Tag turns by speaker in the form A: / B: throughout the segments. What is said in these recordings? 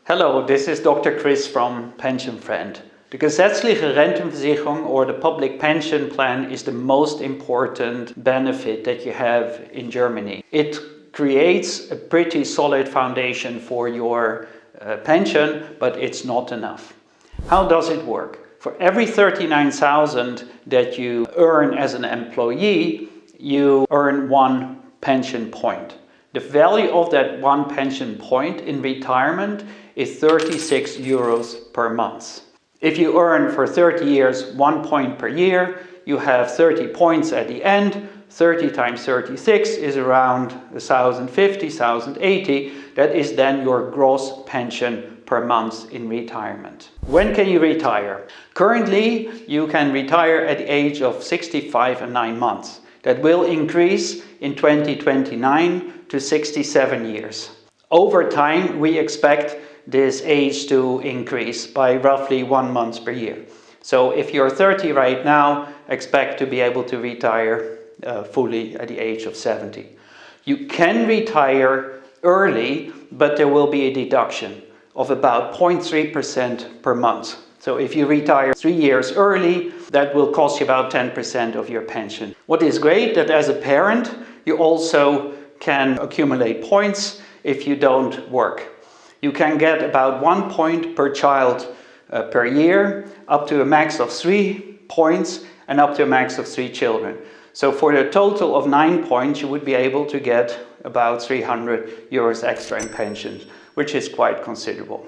A: Hello, this is Dr. Chris from Pensionfriend. The gesetzliche Rentenversicherung, or the public pension plan, is the most important benefit that you have in Germany. It creates a pretty solid foundation for your pension, but it's not enough. How does it work? For every 39,000 that you earn as an employee, you earn 1 pension point. The value of that 1 pension point in retirement is 36 euros per month. If you earn for 30 years 1 point per year, you have 30 points at the end. 30 times 36 is around 1,050, 1,080. That is then your gross pension per month in retirement. When can you retire? Currently, you can retire at the age of 65 and 9 months. That will increase in 2029 to 67 years. Over time, we expect this age to increase by roughly 1 month per year. So if you're 30 right now, expect to be able to retire fully at the age of 70. You can retire early, but there will be a deduction of about 0.3% per month. So if you retire 3 years early, that will cost you about 10% of your pension. What is great that as a parent, you also can accumulate points if you don't work. You can get about 1 point per child per year, up to a max of 3 points and up to a max of 3 children. So for a total of 9 points, you would be able to get about 300 euros extra in pensions, which is quite considerable.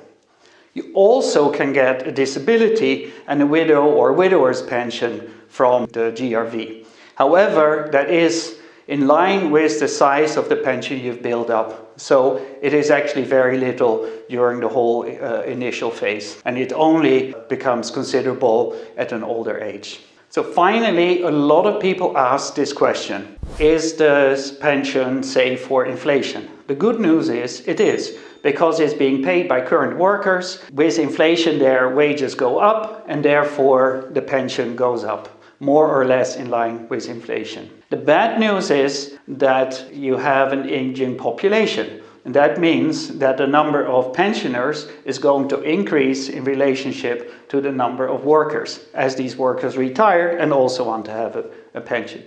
A: You also can get a disability and a widow or widower's pension from the GRV. However, that is in line with the size of the pension you've built up. So it is actually very little during the whole initial phase, and it only becomes considerable at an older age. So finally, a lot of people ask this question: is the pension safe for inflation? The good news is it is, because it's being paid by current workers. With inflation, their wages go up, and therefore the pension goes up, more or less in line with inflation. The bad news is that you have an aging population, and that means that the number of pensioners is going to increase in relationship to the number of workers, as these workers retire and also want to have a pension.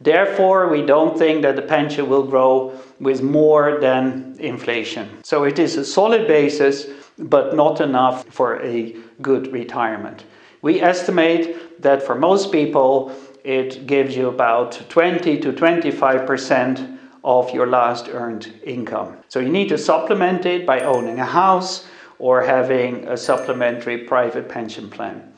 A: Therefore, we don't think that the pension will grow with more than inflation. So it is a solid basis, but not enough for a good retirement. We estimate that for most people, it gives you about 20 to 25% of your last earned income. So you need to supplement it by owning a house or having a supplementary private pension plan.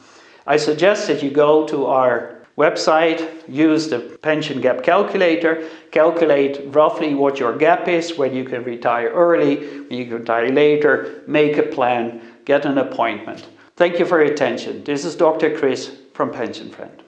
A: I suggest that you go to our website, use the pension gap calculator, calculate roughly what your gap is, when you can retire early, when you can retire later, make a plan, get an appointment. Thank you for your attention. This is Dr. Chris from Pensionfriend.